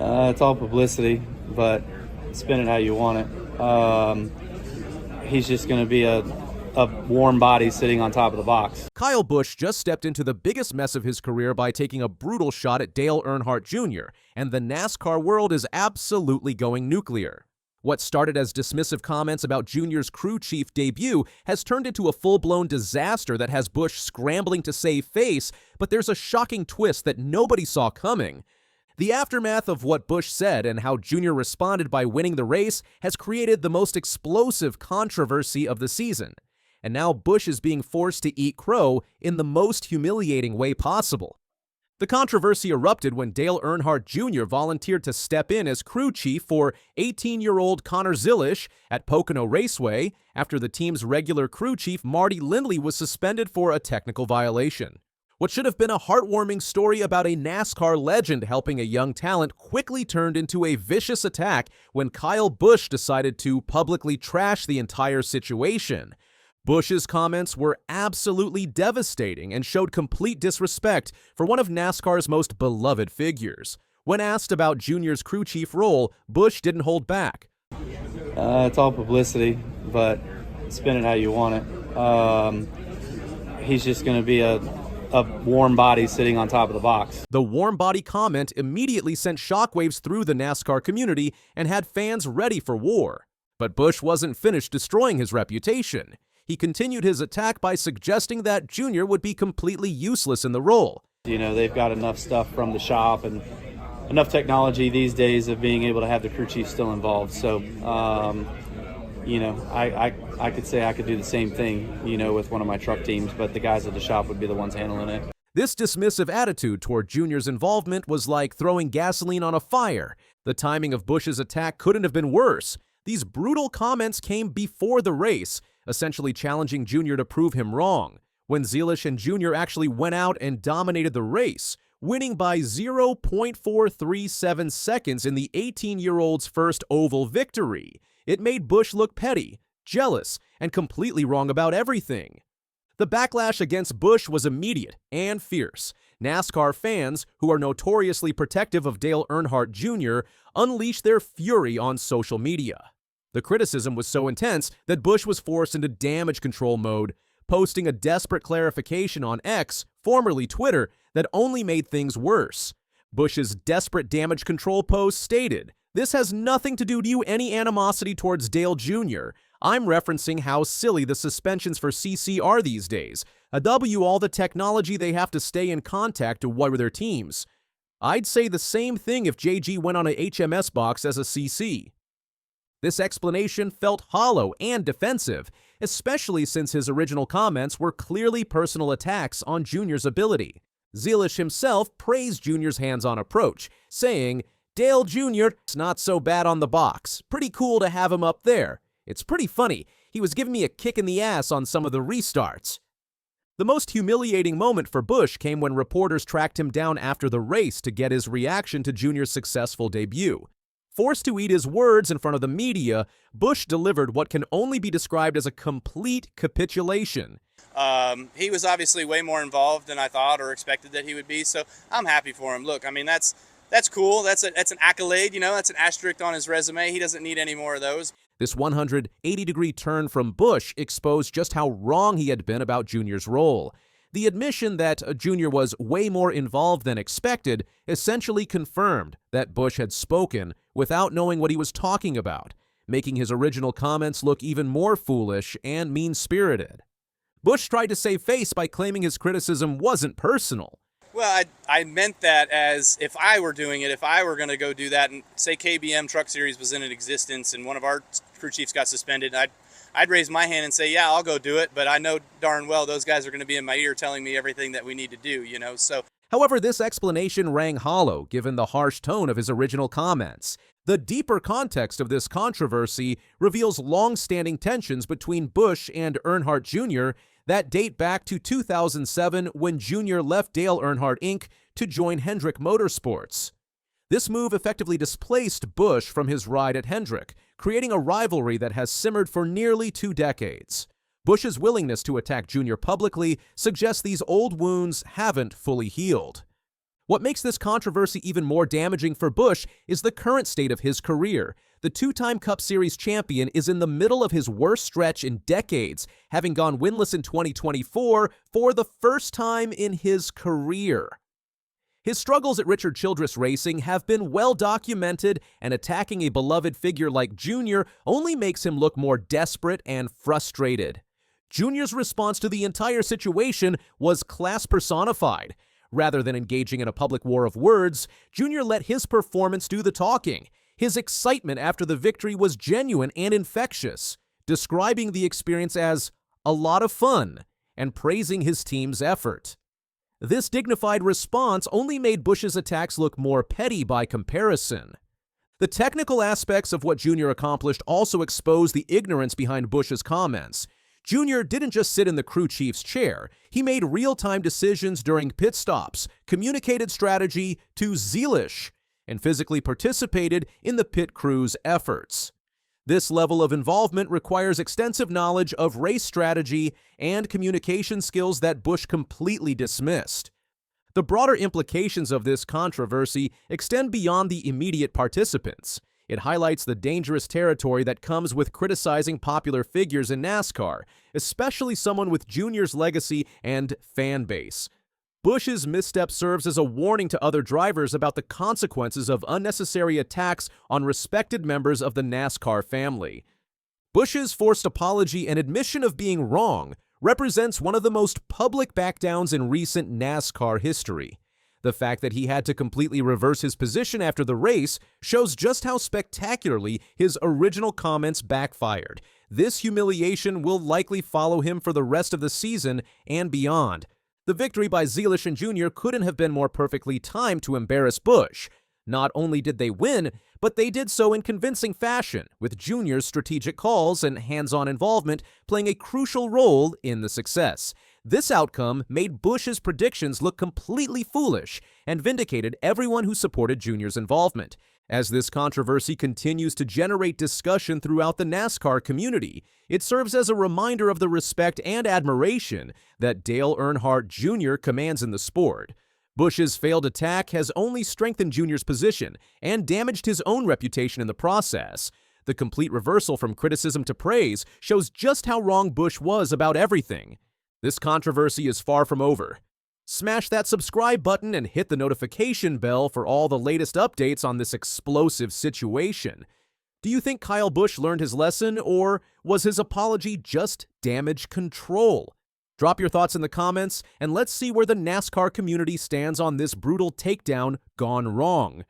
It's all publicity, but spin it how you want it. He's just going to be a warm body sitting on top of the box. Kyle Busch just stepped into the biggest mess of his career by taking a brutal shot at Dale Earnhardt Jr., and the NASCAR world is absolutely going nuclear. What started as dismissive comments about Junior's crew chief debut has turned into a full-blown disaster that has Busch scrambling to save face, but there's a shocking twist that nobody saw coming. The aftermath of what Busch said and how Junior responded by winning the race has created the most explosive controversy of the season. And now Busch is being forced to eat crow in the most humiliating way possible. The controversy erupted when Dale Earnhardt Jr. volunteered to step in as crew chief for 18-year-old Connor Zilisch at Pocono Raceway after the team's regular crew chief Marty Lindley was suspended for a technical violation. What should have been a heartwarming story about a NASCAR legend helping a young talent quickly turned into a vicious attack when Kyle Busch decided to publicly trash the entire situation. Busch's comments were absolutely devastating and showed complete disrespect for one of NASCAR's most beloved figures. When asked about Junior's crew chief role, Busch didn't hold back. It's all publicity, but spin it how you want it. He's just going to be a warm body sitting on top of the box. The warm body comment immediately sent shockwaves through the NASCAR community and had fans ready for war. But Busch wasn't finished destroying his reputation. He continued his attack by suggesting that Junior would be completely useless in the role. You know, they've got enough stuff from the shop and enough technology these days of being able to have the crew chief still involved. So, you know, I could say I could do the same thing, you know, with one of my truck teams, but the guys at the shop would be the ones handling it. This dismissive attitude toward Junior's involvement was like throwing gasoline on a fire. The timing of Busch's attack couldn't have been worse. These brutal comments came before the race, essentially challenging Junior to prove him wrong, when Zilisch and Junior actually went out and dominated the race, winning by 0.437 seconds in the 18-year-old's first oval victory. It made Busch look petty, jealous, and completely wrong about everything. The backlash against Busch was immediate and fierce. NASCAR fans, who are notoriously protective of Dale Earnhardt Jr., unleashed their fury on social media. The criticism was so intense that Busch was forced into damage control mode, posting a desperate clarification on X, formerly Twitter, that only made things worse. Busch's desperate damage control post stated, "This has nothing to do with any animosity towards Dale Jr. I'm referencing how silly the suspensions for CC are these days. A W all the technology they have to stay in contact to wire their teams. I'd say the same thing if JG went on a HMS box as a CC." This explanation felt hollow and defensive, especially since his original comments were clearly personal attacks on Junior's ability. Zilisch himself praised Junior's hands-on approach, saying, "Dale Jr. is not so bad on the box. Pretty cool to have him up there. It's pretty funny. He was giving me a kick in the ass on some of the restarts." The most humiliating moment for Busch came when reporters tracked him down after the race to get his reaction to Junior's successful debut. Forced to eat his words in front of the media, Busch delivered what can only be described as a complete capitulation. He was obviously way more involved than I thought or expected that he would be, so I'm happy for him. Look, I mean, that's cool. That's an accolade, you know, that's an asterisk on his resume. He doesn't need any more of those. This 180-degree turn from Busch exposed just how wrong he had been about Junior's role. The admission that Junior was way more involved than expected essentially confirmed that Busch had spoken without knowing what he was talking about, making his original comments look even more foolish and mean-spirited. Busch tried to save face by claiming his criticism wasn't personal. Well, I meant that as if I were doing it, if I were going to go do that, and say KBM Truck Series was in existence and one of our crew chiefs got suspended, I'd raise my hand and say, yeah, I'll go do it, but I know darn well those guys are going to be in my ear telling me everything that we need to do, you know, so. However, this explanation rang hollow given the harsh tone of his original comments. The deeper context of this controversy reveals long-standing tensions between Busch and Earnhardt Jr. that date back to 2007 when Jr. left Dale Earnhardt Inc. to join Hendrick Motorsports. This move effectively displaced Busch from his ride at Hendrick, creating a rivalry that has simmered for nearly 2 decades. Busch's willingness to attack Jr. publicly suggests these old wounds haven't fully healed. What makes this controversy even more damaging for Busch is the current state of his career. The two-time Cup Series champion is in the middle of his worst stretch in decades, having gone winless in 2024 for the first time in his career. His struggles at Richard Childress Racing have been well documented, and attacking a beloved figure like Jr. only makes him look more desperate and frustrated. Jr.'s response to the entire situation was class personified. Rather than engaging in a public war of words, Jr. let his performance do the talking. His excitement after the victory was genuine and infectious, describing the experience as a lot of fun and praising his team's effort. This dignified response only made Busch's attacks look more petty by comparison. The technical aspects of what Jr. accomplished also expose the ignorance behind Busch's comments. Jr. didn't just sit in the crew chief's chair. He made real-time decisions during pit stops, communicated strategy to Zilisch, and physically participated in the pit crew's efforts. This level of involvement requires extensive knowledge of race strategy and communication skills that Busch completely dismissed. The broader implications of this controversy extend beyond the immediate participants. It highlights the dangerous territory that comes with criticizing popular figures in NASCAR, especially someone with Jr.'s legacy and fan base. Busch's misstep serves as a warning to other drivers about the consequences of unnecessary attacks on respected members of the NASCAR family. Busch's forced apology and admission of being wrong represents one of the most public backdowns in recent NASCAR history. The fact that he had to completely reverse his position after the race shows just how spectacularly his original comments backfired. This humiliation will likely follow him for the rest of the season and beyond. The victory by Zilisch and Jr. couldn't have been more perfectly timed to embarrass Busch. Not only did they win, but they did so in convincing fashion, with Jr.'s strategic calls and hands-on involvement playing a crucial role in the success. This outcome made Busch's predictions look completely foolish and vindicated everyone who supported Jr.'s involvement. As this controversy continues to generate discussion throughout the NASCAR community, it serves as a reminder of the respect and admiration that Dale Earnhardt Jr. commands in the sport. Busch's failed attack has only strengthened Jr.'s position and damaged his own reputation in the process. The complete reversal from criticism to praise shows just how wrong Busch was about everything. This controversy is far from over. Smash that subscribe button and hit the notification bell for all the latest updates on this explosive situation. Do you think Kyle Busch learned his lesson, or was his apology just damage control? Drop your thoughts in the comments, and let's see where the NASCAR community stands on this brutal takedown gone wrong.